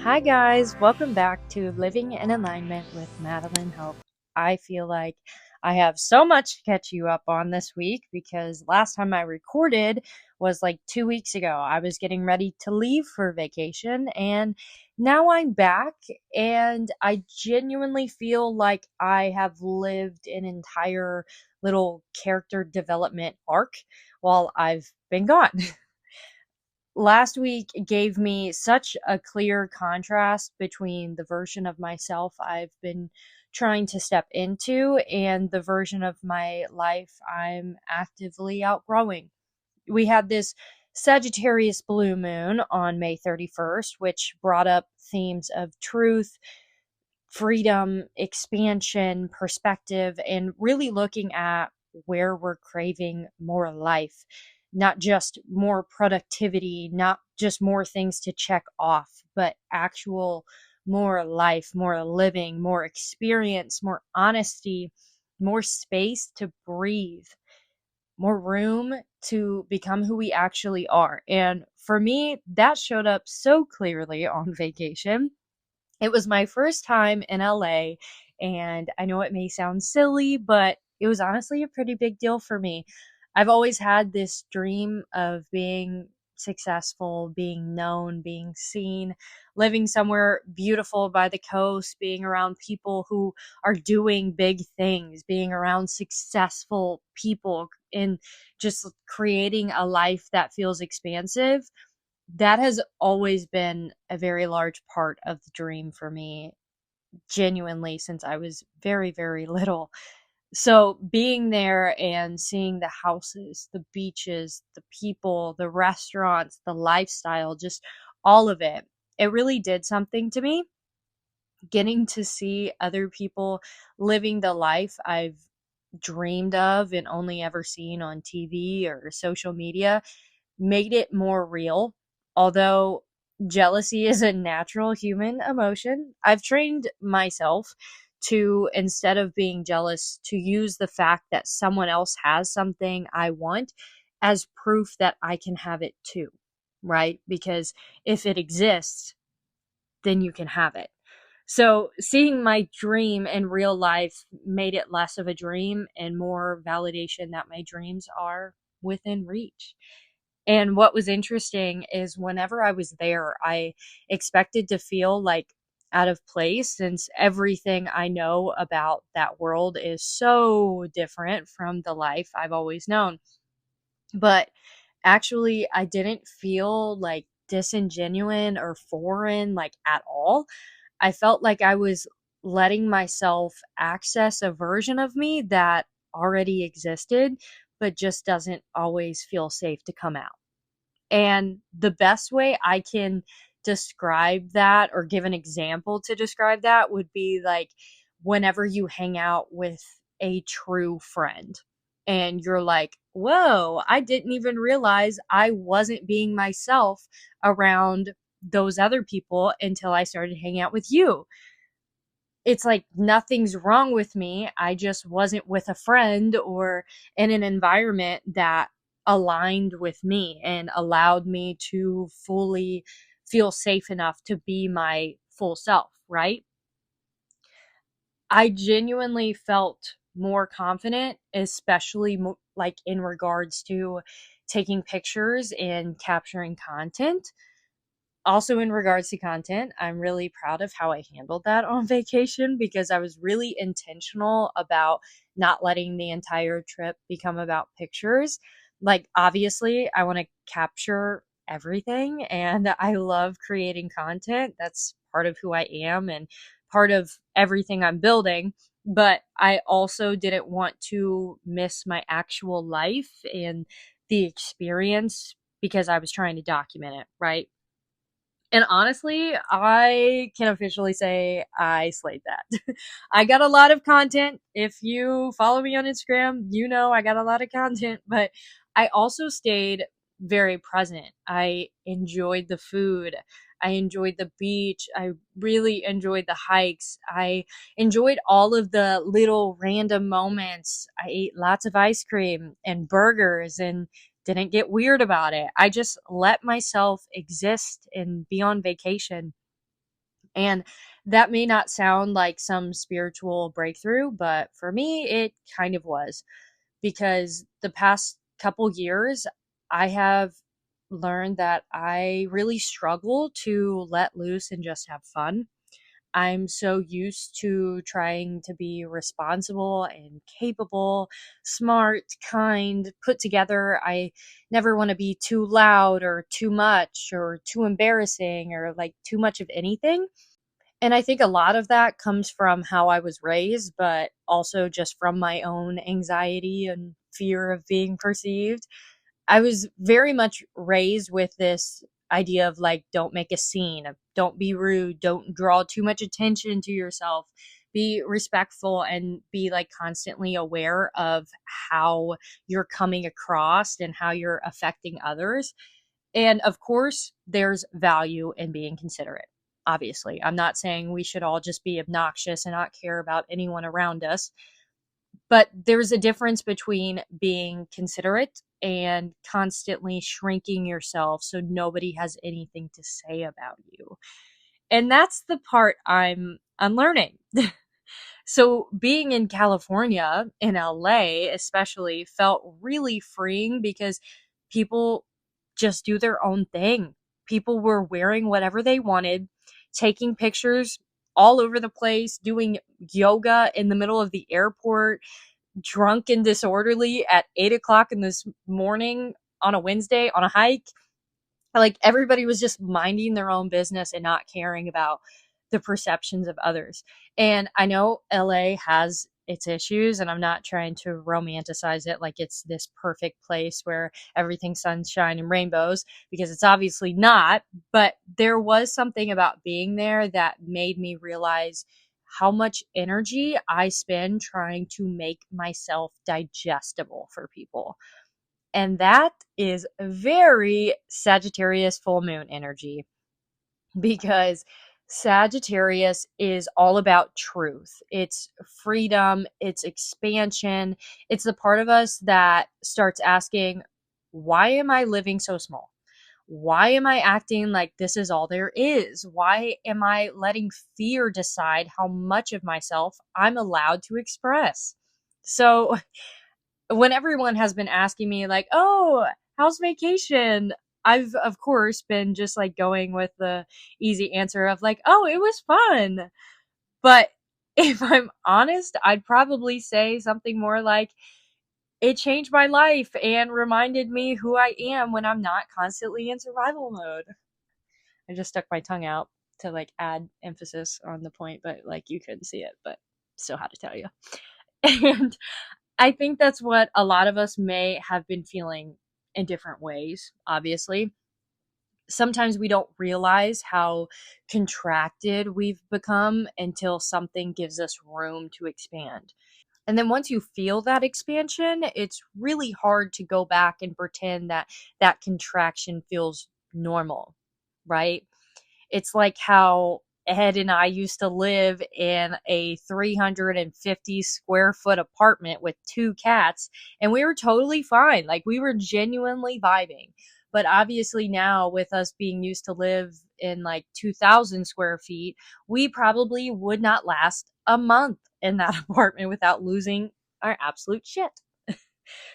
Hi, guys. Welcome back to Living in Alignment with Madeline Hope. I feel like I have so much to catch you up on this week because last time I recorded was like 2 weeks ago. I was getting ready to leave for vacation, and now I'm back, and I genuinely feel like I have lived an entire little character development arc while I've been gone. Last week gave me such a clear contrast between the version of myself I've been trying to step into and the version of my life I'm actively outgrowing. We had this Sagittarius Blue Moon on May 31st, which brought up themes of truth, freedom, expansion, perspective, and really looking at where we're craving more life, not just more productivity, not just more things to check off, but actual more life, more living, more experience, more honesty, more space to breathe, more room to become who we actually are. And for me, that showed up so clearly on vacation. It was my first time in LA, and I know it may sound silly, but it was honestly a pretty big deal for me. I've always had this dream of being successful, being known, being seen, living somewhere beautiful by the coast, being around people who are doing big things, being around successful people, and just creating a life that feels expansive. That has always been a very large part of the dream for me, genuinely, since I was very, very little. So being there and seeing the houses, the beaches, the people, the restaurants, the lifestyle, just all of it, it really did something to me. Getting to see other people living the life I've dreamed of and only ever seen on TV or social media made it more real. Although jealousy is a natural human emotion, I've trained myself to, instead of being jealous, to use the fact that someone else has something I want as proof that I can have it too, right? Because if it exists, then you can have it. So seeing my dream in real life made it less of a dream and more validation that my dreams are within reach. And what was interesting is whenever I was there, I expected to feel like out of place since everything I know about that world is so different from the life I've always known. But actually, I didn't feel like disingenuine or foreign, like at all. I felt like I was letting myself access a version of me that already existed, but just doesn't always feel safe to come out. And the best way I can describe that or give an example to describe that would be like whenever you hang out with a true friend and you're like, whoa, I didn't even realize I wasn't being myself around those other people until I started hanging out with you. It's like nothing's wrong with me. I just wasn't with a friend or in an environment that aligned with me and allowed me to fully feel safe enough to be my full self, right? I genuinely felt more confident, especially like in regards to taking pictures and capturing content. Also, in regards to content, I'm really proud of how I handled that on vacation because I was really intentional about not letting the entire trip become about pictures. Like, obviously, I want to capture everything and I love creating content. That's part of who I am and part of everything I'm building. But I also didn't want to miss my actual life and the experience because I was trying to document it, right? And honestly, I can officially say I slayed that. I got a lot of content. If you follow me on Instagram, you know I got a lot of content, but I also stayed very present. I enjoyed the food. I enjoyed the beach. I really enjoyed the hikes. I enjoyed all of the little random moments. I ate lots of ice cream and burgers and didn't get weird about it. I just let myself exist and be on vacation. And that may not sound like some spiritual breakthrough, but for me, it kind of was, because the past couple years, I have learned that I really struggle to let loose and just have fun. I'm so used to trying to be responsible and capable, smart, kind, put together. I never want to be too loud or too much or too embarrassing or like too much of anything. And I think a lot of that comes from how I was raised, but also just from my own anxiety and fear of being perceived. I was very much raised with this idea of like, don't make a scene, don't be rude, don't draw too much attention to yourself, be respectful, and be like constantly aware of how you're coming across and how you're affecting others. And of course, there's value in being considerate. Obviously, I'm not saying we should all just be obnoxious and not care about anyone around us, but there's a difference between being considerate and constantly shrinking yourself so nobody has anything to say about you. And that's the part I'm unlearning. So being in California, in LA especially, felt really freeing because people just do their own thing. People were wearing whatever they wanted, taking pictures all over the place, doing yoga in the middle of the airport, drunk and disorderly at 8 o'clock in this morning on a Wednesday on a hike. Like everybody was just minding their own business and not caring about the perceptions of others. And I know LA has its issues, and I'm not trying to romanticize it like it's this perfect place where everything's sunshine and rainbows, because it's obviously not. But there was something about being there that made me realize how much energy I spend trying to make myself digestible for people. And that is very Sagittarius full moon energy, because Sagittarius is all about truth. It's freedom, it's expansion. It's the part of us that starts asking, why am I living so small? Why am I acting like this is all there is? Why am I letting fear decide how much of myself I'm allowed to express? So when everyone has been asking me like, "Oh, how's vacation?" I've of course been just like going with the easy answer of like, "Oh, it was fun." But if I'm honest, I'd probably say something more like, "It changed my life and reminded me who I am when I'm not constantly in survival mode." I just stuck my tongue out to like add emphasis on the point, but like you couldn't see it, but still had to tell you. And I think that's what a lot of us may have been feeling in different ways, obviously. Sometimes we don't realize how contracted we've become until something gives us room to expand. And then once you feel that expansion, it's really hard to go back and pretend that that contraction feels normal, right? It's like how Ed and I used to live in a 350 square foot apartment with two cats, and we were totally fine. Like we were genuinely vibing. But obviously, now with us being used to live in like 2,000 square feet, we probably would not last a month in that apartment without losing our absolute shit.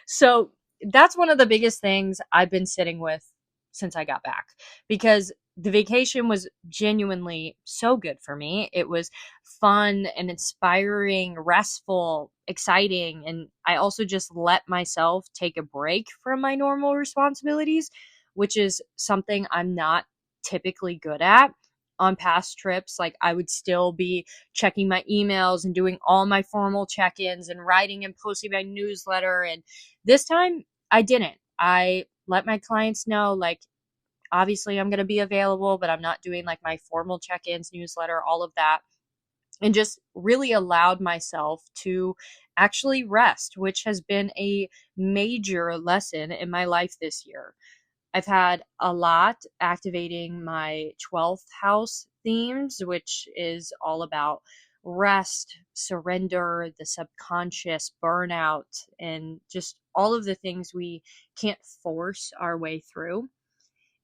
So that's one of the biggest things I've been sitting with since I got back, because the vacation was genuinely so good for me. It was fun and inspiring, restful, exciting. And I also just let myself take a break from my normal responsibilities, which is something I'm not typically good at. On past trips, like I would still be checking my emails and doing all my formal check-ins and writing and posting my newsletter. And this time I didn't. I let my clients know, like, obviously I'm going to be available, but I'm not doing like my formal check-ins, newsletter, all of that. And just really allowed myself to actually rest, which has been a major lesson in my life this year. I've had a lot activating my 12th house themes, which is all about rest, surrender, the subconscious, burnout, and just all of the things we can't force our way through.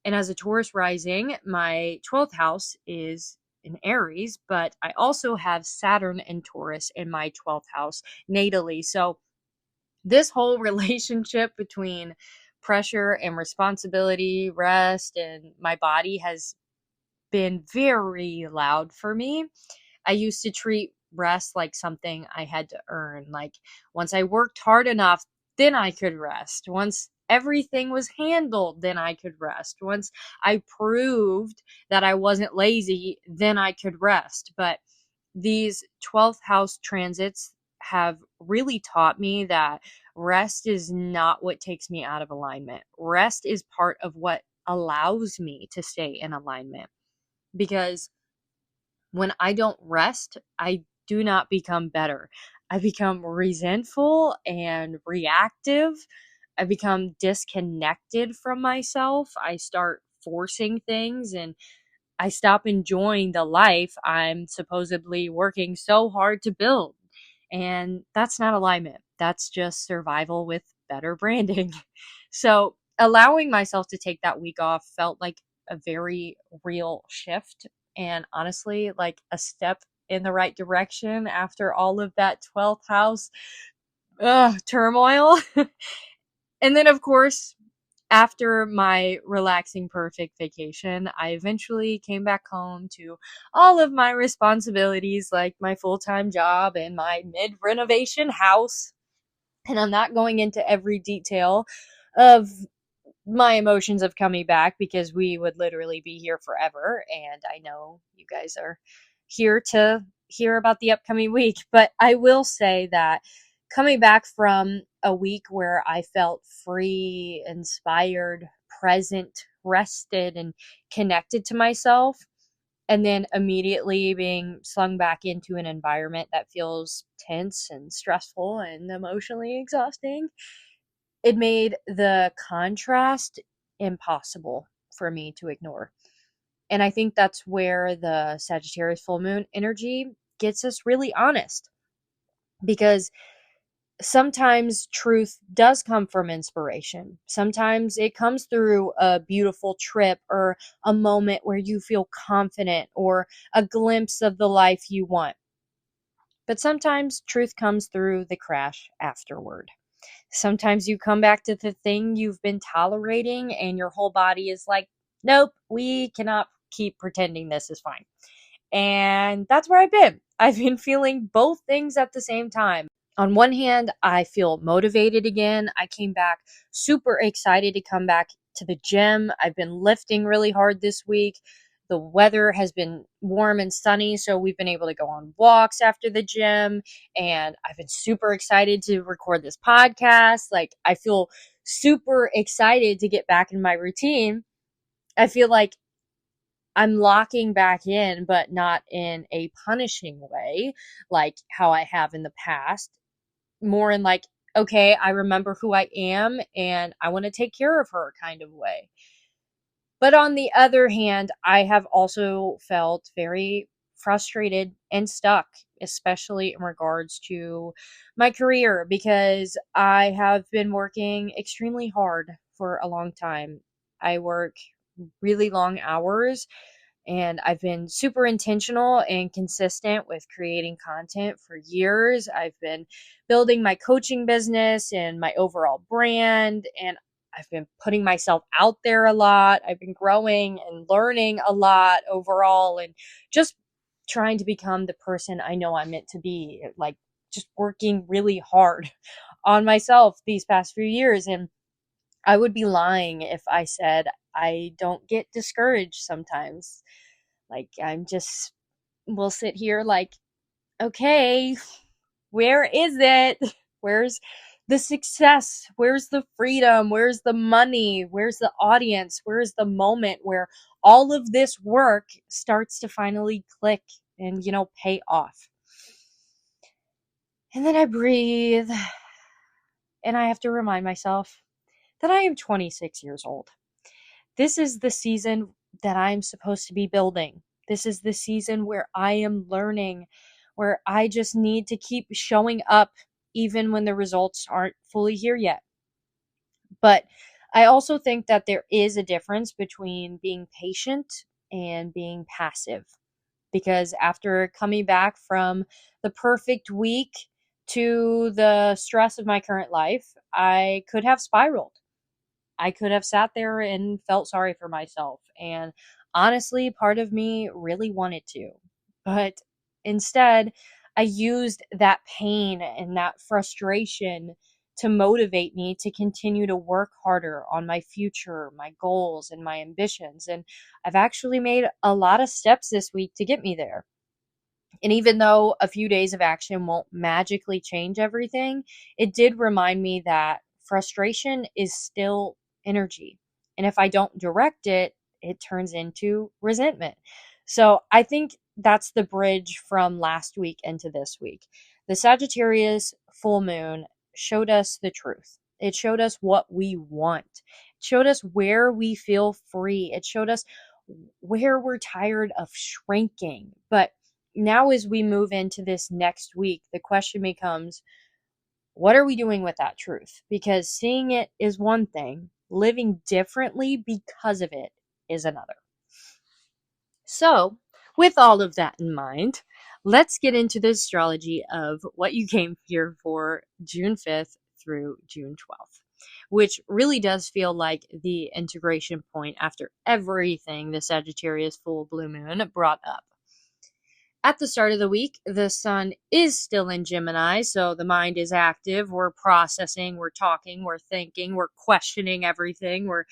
And as a Taurus rising, my 12th house is in Aries, but I also have Saturn and Taurus in my 12th house natally. So this whole relationship between pressure and responsibility, rest, and my body has been very loud for me. I used to treat rest like something I had to earn. Like once I worked hard enough, then I could rest. Once everything was handled, then I could rest. Once I proved that I wasn't lazy, then I could rest. But these 12th house transits have really taught me that rest is not what takes me out of alignment. Rest is part of what allows me to stay in alignment, because when I don't rest, I do not become better. I become resentful and reactive. I become disconnected from myself. I start forcing things, and I stop enjoying the life I'm supposedly working so hard to build. And that's not alignment. That's just survival with better branding. So, allowing myself to take that week off felt like a very real shift, and honestly, like a step in the right direction after all of that 12th house turmoil. And then, of course, after my relaxing, perfect vacation, I eventually came back home to all of my responsibilities, like my full time job and my mid renovation house. And I'm not going into every detail of my emotions of coming back, because we would literally be here forever. And I know you guys are here to hear about the upcoming week. But I will say that coming back from a week where I felt free, inspired, present, rested, and connected to myself, and then immediately being slung back into an environment that feels tense and stressful and emotionally exhausting, it made the contrast impossible for me to ignore. And I think that's where the Sagittarius full moon energy gets us really honest, because sometimes truth does come from inspiration. Sometimes it comes through a beautiful trip, or a moment where you feel confident, or a glimpse of the life you want. But sometimes truth comes through the crash afterward. Sometimes you come back to the thing you've been tolerating, and your whole body is like, nope, we cannot keep pretending this is fine. And that's where I've been. I've been feeling both things at the same time. On one hand, I feel motivated again. I came back super excited to come back to the gym. I've been lifting really hard this week. The weather has been warm and sunny, so we've been able to go on walks after the gym. And I've been super excited to record this podcast. Like, I feel super excited to get back in my routine. I feel like I'm locking back in, but not in a punishing way, like how I have in the past. More in like, okay, I remember who I am and I want to take care of her kind of way. But on the other hand, I have also felt very frustrated and stuck, especially in regards to my career, because I have been working extremely hard for a long time. I work really long hours, and I've been super intentional and consistent with creating content for years. I've been building my coaching business and my overall brand, and I've been putting myself out there a lot. I've been growing and learning a lot overall, and just trying to become the person I know I'm meant to be. Like, just working really hard on myself these past few years. And I would be lying if I said I don't get discouraged sometimes. Like, I'm just, we'll sit here like, okay, where is it? Where's the success? Where's the freedom? Where's the money? Where's the audience? Where's the moment where all of this work starts to finally click and, pay off? And then I breathe, and I have to remind myself that I am 26 years old. This is the season that I'm supposed to be building. This is the season where I am learning, where I just need to keep showing up even when the results aren't fully here yet. But I also think that there is a difference between being patient and being passive. because after coming back from the perfect week to the stress of my current life, I could have spiraled. I could have sat there and felt sorry for myself. And honestly, part of me really wanted to. But instead, I used that pain and that frustration to motivate me to continue to work harder on my future, my goals, and my ambitions. And I've actually made a lot of steps this week to get me there. And even though a few days of action won't magically change everything, it did remind me that frustration is still energy. And if I don't direct it, it turns into resentment. So I think that's the bridge from last week into this week. The Sagittarius full moon showed us the truth. It showed us what we want. It showed us where we feel free. It showed us where we're tired of shrinking. But now as we move into this next week, the question becomes, what are we doing with that truth? Because seeing it is one thing, living differently because of it is another. So, with all of that in mind, let's get into the astrology of what you came here for June 5th through June 12th, which really does feel like the integration point after everything the Sagittarius full blue moon brought up. At the start of the week, the sun is still in Gemini, so the mind is active. We're processing, we're talking, we're thinking, we're questioning everything, we're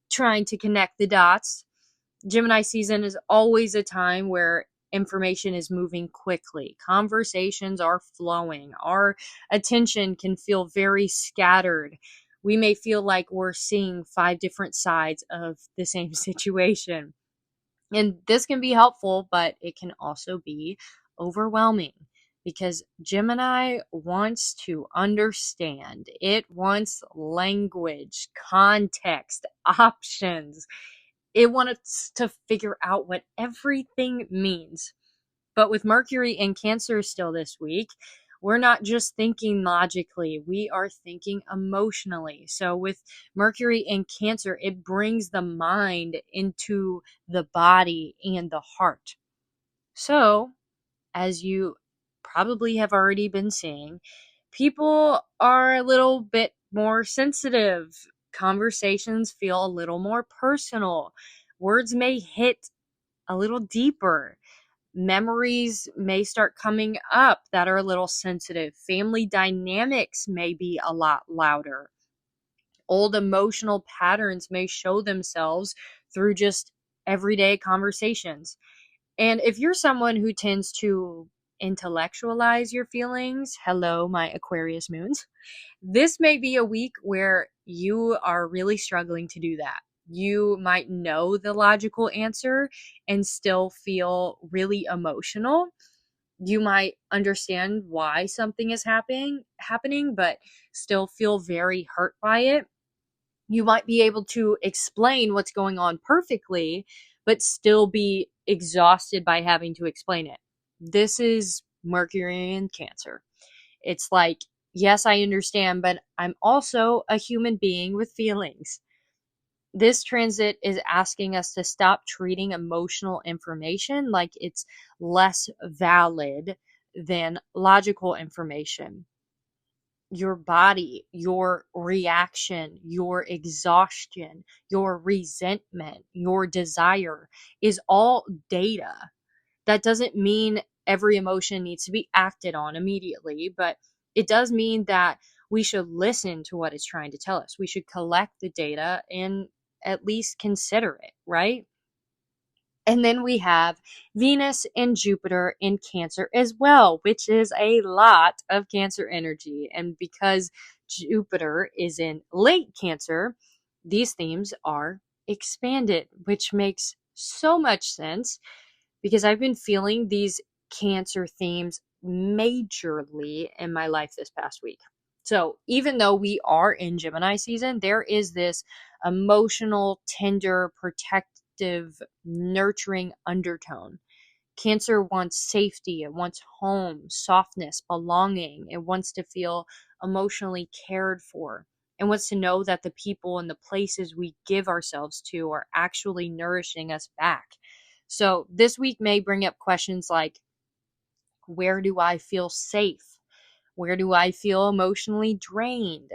trying to connect the dots. Gemini season is always a time where information is moving quickly. Conversations are flowing. Our attention can feel very scattered. We may feel like we're seeing 5 different sides of the same situation. And this can be helpful, but it can also be overwhelming because Gemini wants to understand. It wants language, context, options. It wants to figure out what everything means. But with Mercury in Cancer still this week, we're not just thinking logically, we are thinking emotionally. So with Mercury in Cancer, it brings the mind into the body and the heart. So, as you probably have already been seeing, people are a little bit more sensitive. Conversations feel a little more personal. Words may hit a little deeper. Memories may start coming up that are a little sensitive. Family dynamics may be a lot louder. Old emotional patterns may show themselves through just everyday conversations. And if you're someone who tends to intellectualize your feelings, hello, my Aquarius moons, this may be a week where you are really struggling to do that. You might know the logical answer and still feel really emotional. You might understand why something is happening, but still feel very hurt by it. You might be able to explain what's going on perfectly, but still be exhausted by having to explain it. This is Mercury in Cancer. It's like, yes, I understand, but I'm also a human being with feelings. This transit is asking us to stop treating emotional information like it's less valid than logical information. Your body, your reaction, your exhaustion, your resentment, your desire is all data. That doesn't mean every emotion needs to be acted on immediately, but it does mean that we should listen to what it's trying to tell us. We should collect the data and at least consider it, right? And then we have Venus and Jupiter in Cancer as well, which is a lot of Cancer energy. And because Jupiter is in late Cancer, these themes are expanded, which makes so much sense because I've been feeling these Cancer themes majorly in my life this past week. So even though we are in Gemini season, there is this emotional, tender, protective, nurturing undertone. Cancer wants safety, it wants home, softness, belonging. It wants to feel emotionally cared for. It wants to know that the people and the places we give ourselves to are actually nourishing us back. So this week may bring up questions like, where do I feel safe? Where do I feel emotionally drained?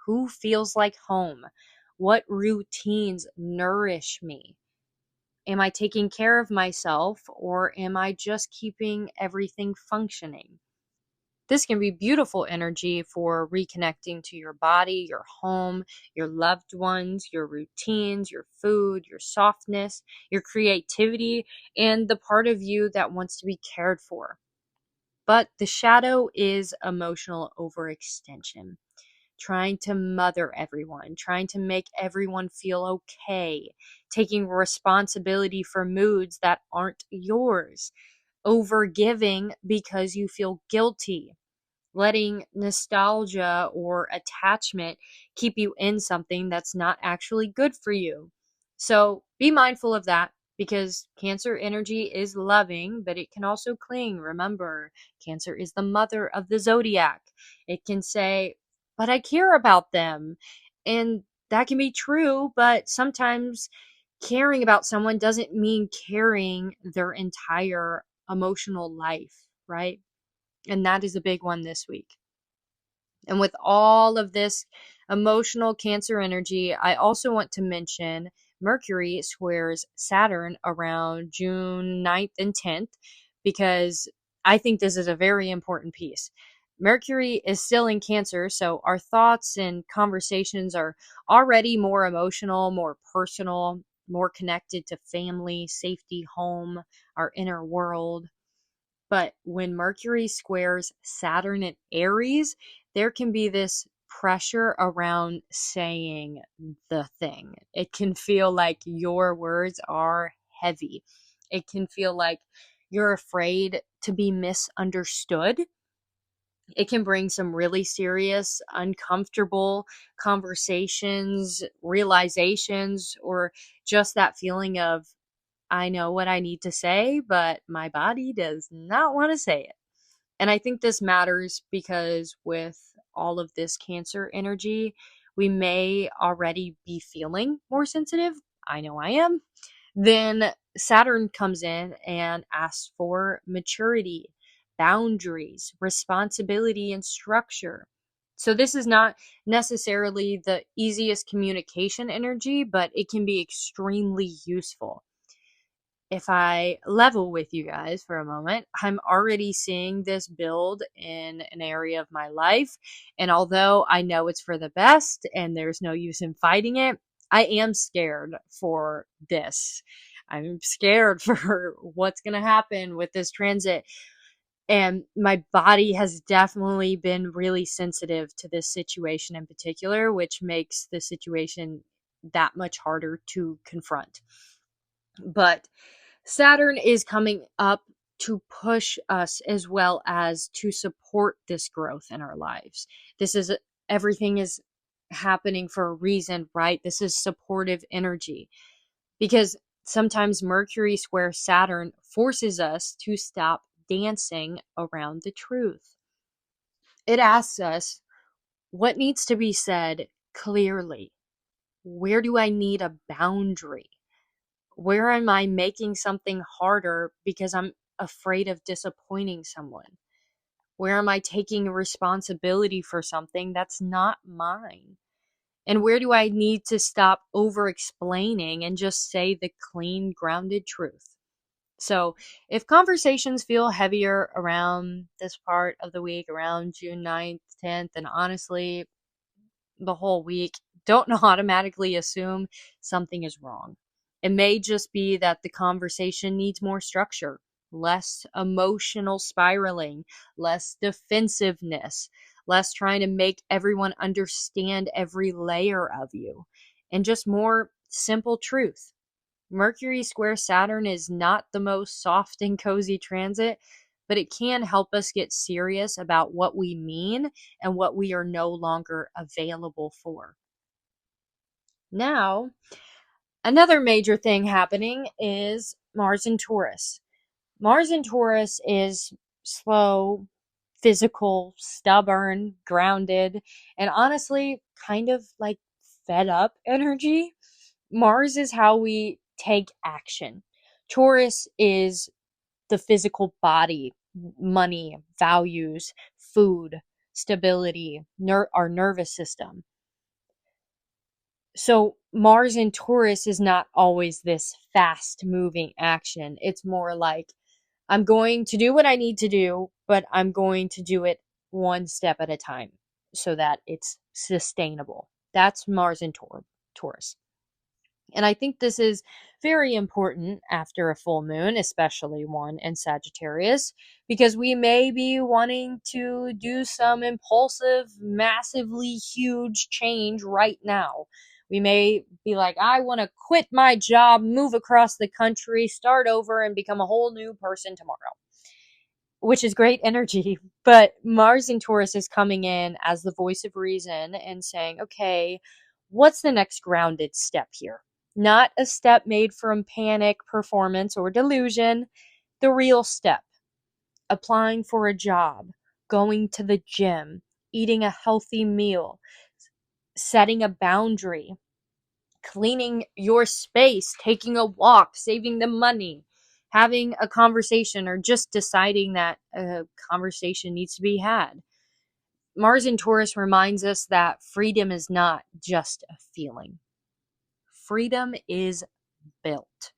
Who feels like home? What routines nourish me? Am I taking care of myself, or am I just keeping everything functioning? This can be beautiful energy for reconnecting to your body, your home, your loved ones, your routines, your food, your softness, your creativity, and the part of you that wants to be cared for. But the shadow is emotional overextension, trying to mother everyone, trying to make everyone feel okay, taking responsibility for moods that aren't yours, overgiving because you feel guilty, letting nostalgia or attachment keep you in something that's not actually good for you. So be mindful of that, because Cancer energy is loving, but it can also cling. Remember, Cancer is the mother of the zodiac. It can say, but I care about them. And that can be true, but sometimes caring about someone doesn't mean carrying their entire emotional life, right? And that is a big one this week. And with all of this emotional Cancer energy, I also want to mention Mercury squares Saturn around June 9th and 10th, because I think this is a very important piece. Mercury is still in Cancer, so our thoughts and conversations are already more emotional, more personal, more connected to family, safety, home, our inner world. But when Mercury squares Saturn in Aries, there can be this pressure around saying the thing. It can feel like your words are heavy. It can feel like you're afraid to be misunderstood. It can bring some really serious, uncomfortable conversations, realizations, or just that feeling of, I know what I need to say, but my body does not want to say it. And I think this matters because with all of this Cancer energy, we may already be feeling more sensitive. I know I am. Then Saturn comes in and asks for maturity, boundaries, responsibility, and structure. So this is not necessarily the easiest communication energy, but it can be extremely useful. If I level with you guys for a moment, I'm already seeing this build in an area of my life. And although I know it's for the best and there's no use in fighting it, I am scared for this. I'm scared for what's going to happen with this transit. And my body has definitely been really sensitive to this situation in particular, which makes the situation that much harder to confront. But Saturn is coming up to push us as well as to support this growth in our lives. This is everything is happening for a reason, right? This is supportive energy, because sometimes Mercury square Saturn forces us to stop dancing around the truth. It asks us what needs to be said clearly. Where do I need a boundary? Where am I making something harder because I'm afraid of disappointing someone? Where am I taking responsibility for something that's not mine? And where do I need to stop over explaining and just say the clean, grounded truth? So, if conversations feel heavier around this part of the week, around June 9th, 10th, and honestly, the whole week, don't automatically assume something is wrong. It may just be that the conversation needs more structure, less emotional spiraling, less defensiveness, less trying to make everyone understand every layer of you, and just more simple truth. Mercury square Saturn is not the most soft and cozy transit, but it can help us get serious about what we mean and what we are no longer available for. Now, another major thing happening is Mars in Taurus. Mars in Taurus is slow, physical, stubborn, grounded, and honestly, kind of like fed up energy. Mars is how we take action. Taurus is the physical body, money, values, food, stability, our nervous system. So Mars in Taurus is not always this fast moving action. It's more like, I'm going to do what I need to do, but I'm going to do it one step at a time so that it's sustainable. That's Mars in Taurus. And I think this is very important after a full moon, especially one in Sagittarius, because we may be wanting to do some impulsive, massively huge change right now. We may be like, I want to quit my job, move across the country, start over, and become a whole new person tomorrow, which is great energy. But Mars in Taurus is coming in as the voice of reason and saying, okay, what's the next grounded step here? Not a step made from panic, performance, or delusion. The real step: applying for a job, going to the gym, eating a healthy meal, setting a boundary, cleaning your space, taking a walk, saving the money, having a conversation, or just deciding that a conversation needs to be had. Mars in Taurus reminds us that freedom is not just a feeling. Freedom is built.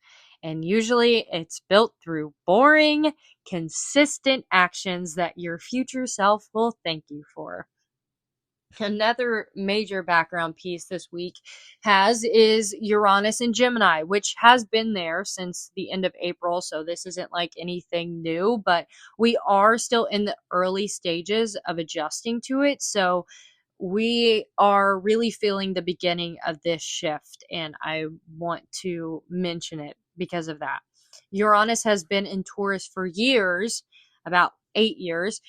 And usually it's built through boring, consistent actions that your future self will thank you for. Another major background piece this week is Uranus and Gemini, which has been there since the end of April. So this isn't like anything new, but we are still in the early stages of adjusting to it. So we are really feeling the beginning of this shift, and I want to mention it because of that. Uranus has been in Taurus for years, about 8 years,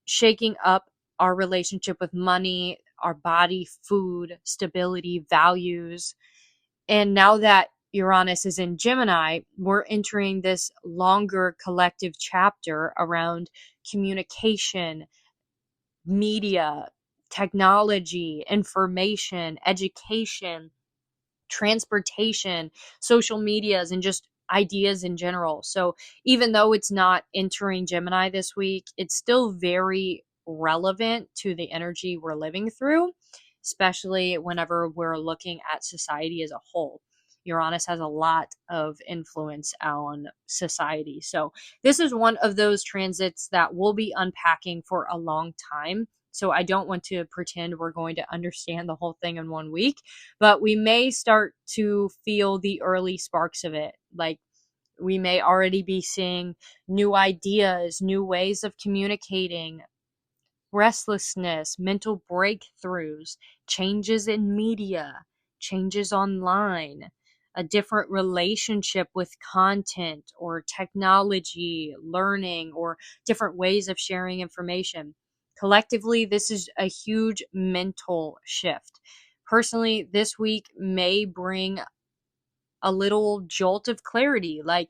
shaking up our relationship with money, our body, food, stability, values. And now that Uranus is in Gemini, we're entering this longer collective chapter around communication, media, technology, information, education, transportation, social medias, and just ideas in general. So even though it's not entering Gemini this week, it's still very relevant to the energy we're living through, especially whenever we're looking at society as a whole. Uranus has a lot of influence on society. So this is one of those transits that we'll be unpacking for a long time. So I don't want to pretend we're going to understand the whole thing in 1 week, but we may start to feel the early sparks of it. Like, we may already be seeing new ideas, new ways of communicating, restlessness, mental breakthroughs, changes in media, changes online, a different relationship with content or technology, learning, or different ways of sharing information. Collectively, this is a huge mental shift. Personally, this week may bring a little jolt of clarity, like,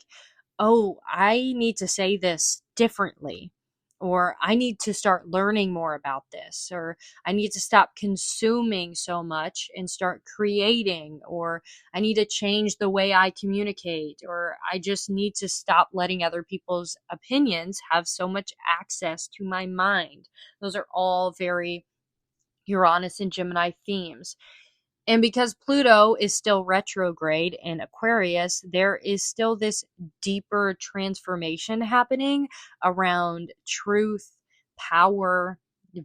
oh, I need to say this differently, or I need to start learning more about this, or I need to stop consuming so much and start creating, or I need to change the way I communicate, or I just need to stop letting other people's opinions have so much access to my mind. Those are all very Uranus and Gemini themes. And because Pluto is still retrograde in Aquarius, there is still this deeper transformation happening around truth, power,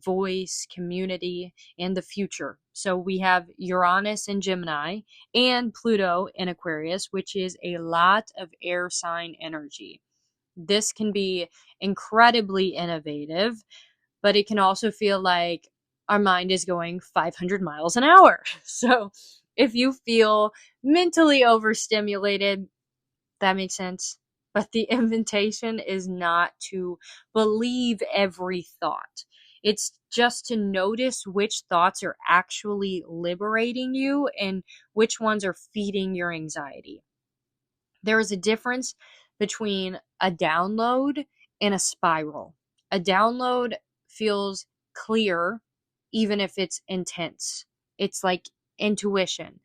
voice, community, and the future. So we have Uranus in Gemini and Pluto in Aquarius, which is a lot of air sign energy. This can be incredibly innovative, but it can also feel like our mind is going 500 miles an hour. So if you feel mentally overstimulated, that makes sense. But the invitation is not to believe every thought. It's just to notice which thoughts are actually liberating you and which ones are feeding your anxiety. There is a difference between a download and a spiral. A download feels clear, even if it's intense. It's like intuition.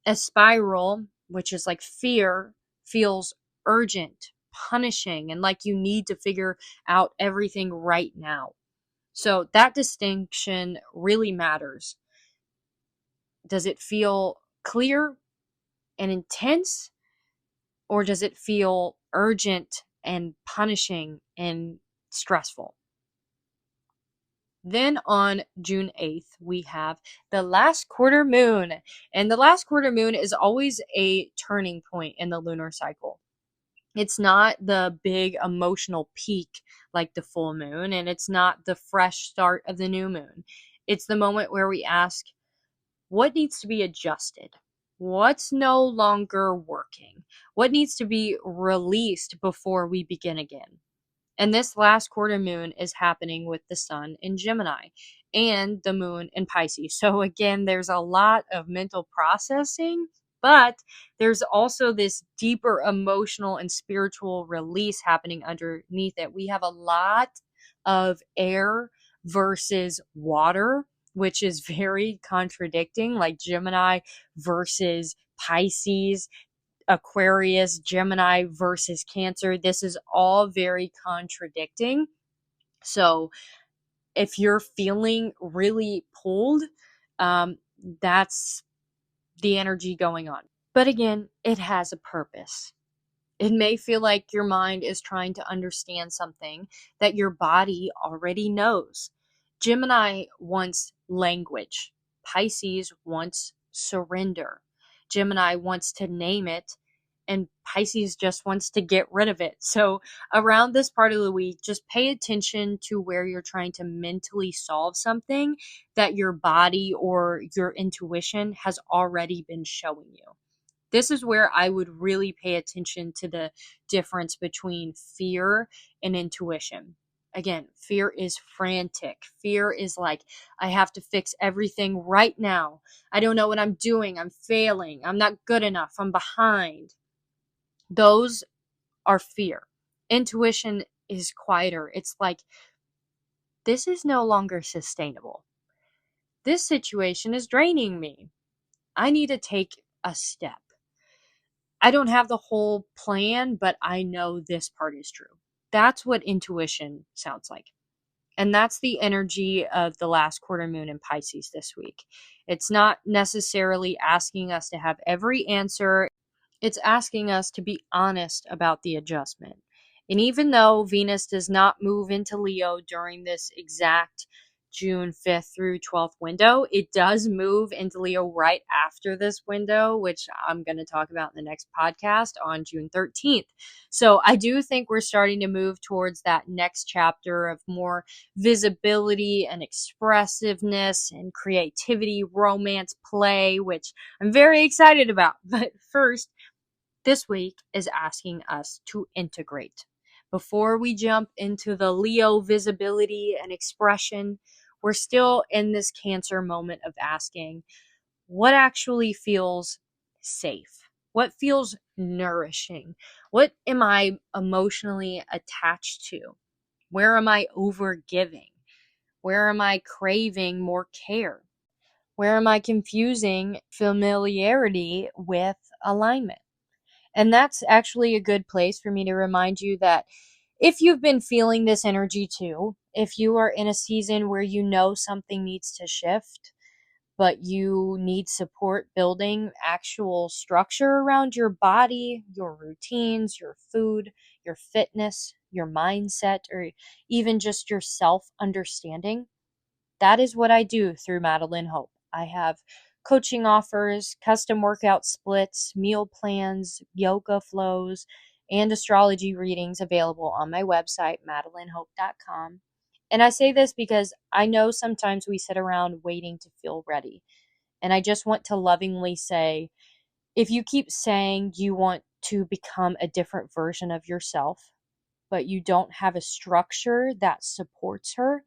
A spiral, which is like fear, feels urgent, punishing, and like you need to figure out everything right now. So that distinction really matters. Does it feel clear and intense, or does it feel urgent and punishing and stressful? Then on June 8th, we have the last quarter moon. And the last quarter moon is always a turning point in the lunar cycle. It's not the big emotional peak like the full moon, and it's not the fresh start of the new moon. It's the moment where we ask, what needs to be adjusted? What's no longer working? What needs to be released before we begin again? And this last quarter moon is happening with the sun in Gemini and the moon in Pisces. So again, there's a lot of mental processing, but there's also this deeper emotional and spiritual release happening underneath it. We have a lot of air versus water, which is very contradicting, like Gemini versus Pisces, Aquarius, Gemini versus Cancer. This is all very contradicting. So if you're feeling really pulled, that's the energy going on. But again, it has a purpose. It may feel like your mind is trying to understand something that your body already knows. Gemini wants language. Pisces wants surrender. Gemini wants to name it, and Pisces just wants to get rid of it. So around this part of the week, just pay attention to where you're trying to mentally solve something that your body or your intuition has already been showing you. This is where I would really pay attention to the difference between fear and intuition. Again, fear is frantic. Fear is like, I have to fix everything right now. I don't know what I'm doing. I'm failing. I'm not good enough. I'm behind. Those are fear. Intuition is quieter. It's like, this is no longer sustainable. This situation is draining me. I need to take a step. I don't have the whole plan, but I know this part is true. That's what intuition sounds like. And that's the energy of the last quarter moon in Pisces this week. It's not necessarily asking us to have every answer. It's asking us to be honest about the adjustment. And even though Venus does not move into Leo during this exact June 5th through 12th window, it does move into Leo right after this window, which I'm going to talk about in the next podcast on June 13th. So I do think we're starting to move towards that next chapter of more visibility and expressiveness and creativity, romance, play, which I'm very excited about. But first, this week is asking us to integrate. Before we jump into the Leo visibility and expression, we're still in this Cancer moment of asking, what actually feels safe? What feels nourishing? What am I emotionally attached to? Where am I overgiving? Where am I craving more care? Where am I confusing familiarity with alignment? And that's actually a good place for me to remind you that if you've been feeling this energy too, if you are in a season where you know something needs to shift, but you need support building actual structure around your body, your routines, your food, your fitness, your mindset, or even just your self understanding, that is what I do through Madeline Hope. I have coaching offers, custom workout splits, meal plans, yoga flows, and astrology readings available on my website, madelinehope.com. And I say this because I know sometimes we sit around waiting to feel ready. And I just want to lovingly say, if you keep saying you want to become a different version of yourself, but you don't have a structure that supports her,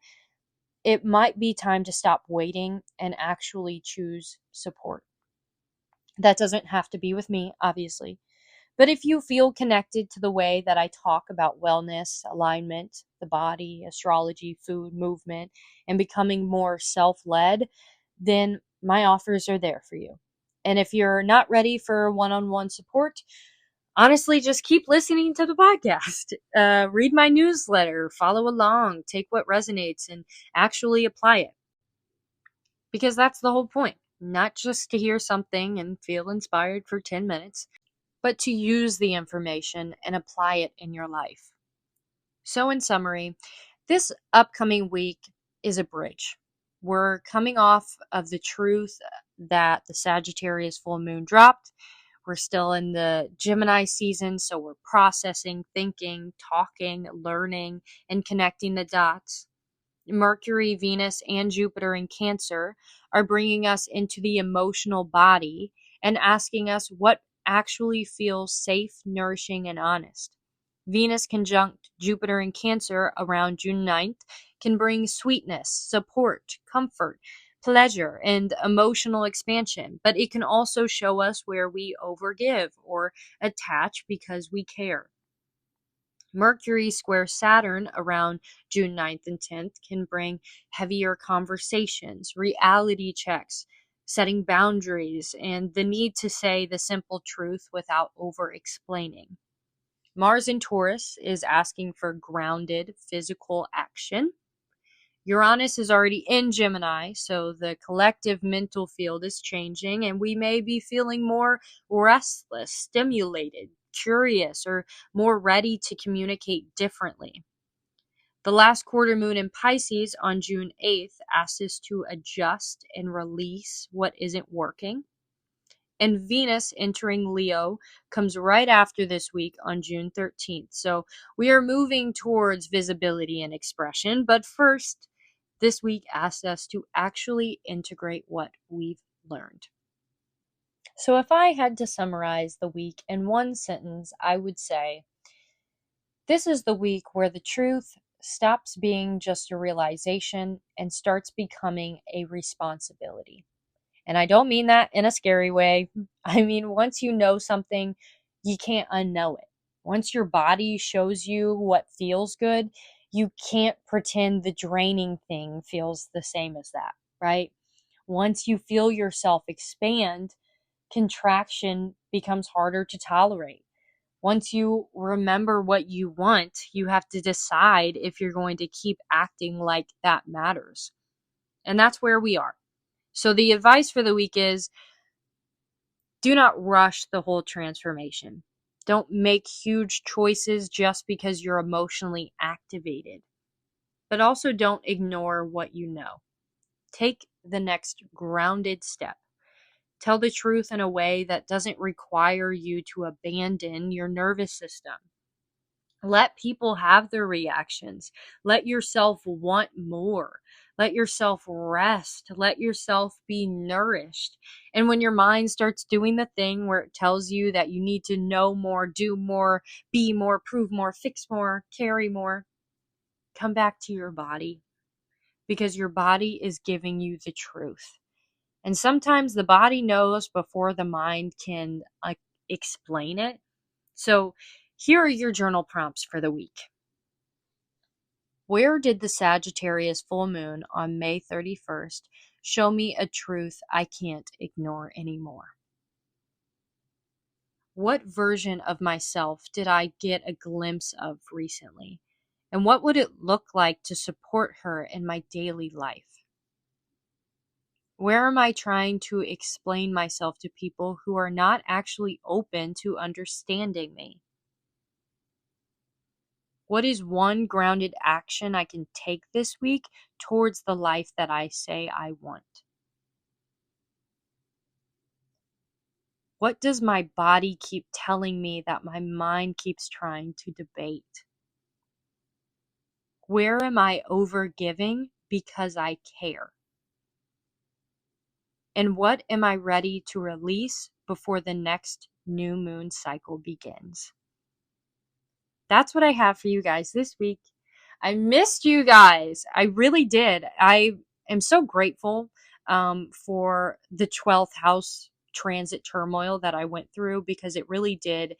it might be time to stop waiting and actually choose support. That doesn't have to be with me, obviously. But if you feel connected to the way that I talk about wellness, alignment, the body, astrology, food, movement, and becoming more self led, then my offers are there for you. And if you're not ready for one on one support, honestly, just keep listening to the podcast. Read my newsletter, follow along, take what resonates, and actually apply it. Because that's the whole point. Not just to hear something and feel inspired for 10 minutes, but to use the information and apply it in your life. So, in summary, this upcoming week is a bridge. We're coming off of the truth that the Sagittarius full moon dropped. We're still in the Gemini season, so we're processing, thinking, talking, learning, and connecting the dots. Mercury, Venus, and Jupiter in Cancer are bringing us into the emotional body and asking us what actually feels safe, nourishing, and honest. Venus conjunct Jupiter in Cancer around June 9th can bring sweetness, support, comfort, pleasure, and emotional expansion, but it can also show us where we overgive or attach because we care. Mercury square Saturn around June 9th and 10th can bring heavier conversations, reality checks, setting boundaries, and the need to say the simple truth without over explaining. Mars in Taurus is asking for grounded physical action. Uranus is already in Gemini, so the collective mental field is changing, and we may be feeling more restless, stimulated, curious, or more ready to communicate differently. The last quarter moon in Pisces on June 8th asks us to adjust and release what isn't working. And Venus entering Leo comes right after this week on June 13th. So we are moving towards visibility and expression. But first, this week asks us to actually integrate what we've learned. So if I had to summarize the week in one sentence, I would say this is the week where the truth stops being just a realization and starts becoming a responsibility. And I don't mean that in a scary way. I mean, once you know something, you can't unknow it. Once your body shows you what feels good, you can't pretend the draining thing feels the same as that, right? Once you feel yourself expand, contraction becomes harder to tolerate. Once you remember what you want, you have to decide if you're going to keep acting like that matters. And that's where we are. So the advice for the week is do not rush the whole transformation. Don't make huge choices just because you're emotionally activated. But also don't ignore what you know. Take the next grounded step. Tell the truth in a way that doesn't require you to abandon your nervous system. Let people have their reactions. Let yourself want more. Let yourself rest. Let yourself be nourished. And when your mind starts doing the thing where it tells you that you need to know more, do more, be more, prove more, fix more, carry more, come back to your body because your body is giving you the truth. And sometimes the body knows before the mind can explain it. So here are your journal prompts for the week. Where did the Sagittarius full moon on May 31st show me a truth I can't ignore anymore? What version of myself did I get a glimpse of recently? And what would it look like to support her in my daily life? Where am I trying to explain myself to people who are not actually open to understanding me? What is one grounded action I can take this week towards the life that I say I want? What does my body keep telling me that my mind keeps trying to debate? Where am I overgiving because I care? And what am I ready to release before the next new moon cycle begins? That's what I have for you guys this week. I missed you guys. I really did. I am so grateful for the 12th house transit turmoil that I went through because it really did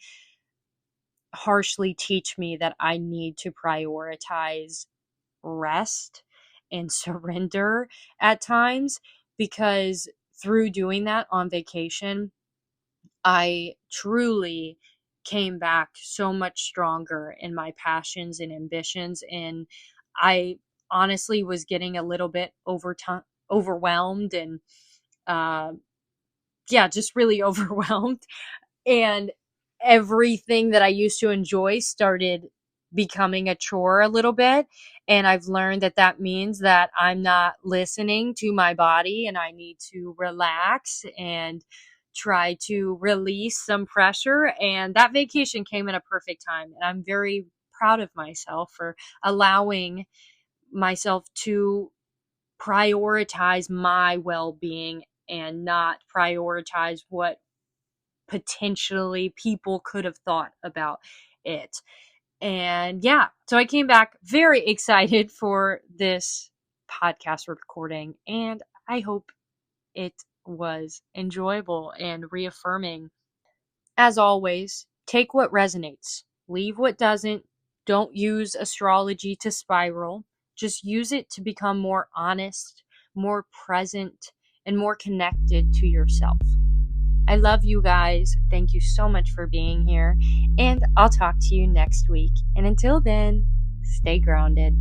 harshly teach me that I need to prioritize rest and surrender at times because through doing that on vacation, I truly came back so much stronger in my passions and ambitions. And I honestly was getting a little bit overwhelmed and, uh, yeah, just really overwhelmed. And everything that I used to enjoy started becoming a chore a little bit. And I've learned that that means that I'm not listening to my body and I need to relax and try to release some pressure. And that vacation came at a perfect time. And I'm very proud of myself for allowing myself to prioritize my well being and not prioritize what potentially people could have thought about it. And yeah, so I came back very excited for this podcast recording, and I hope it was enjoyable and reaffirming. As always, take what resonates, leave what doesn't. Don't use astrology to spiral. Just use it to become more honest, more present, and more connected to yourself. I love you guys. Thank you so much for being here. And I'll talk to you next week. And until then, stay grounded.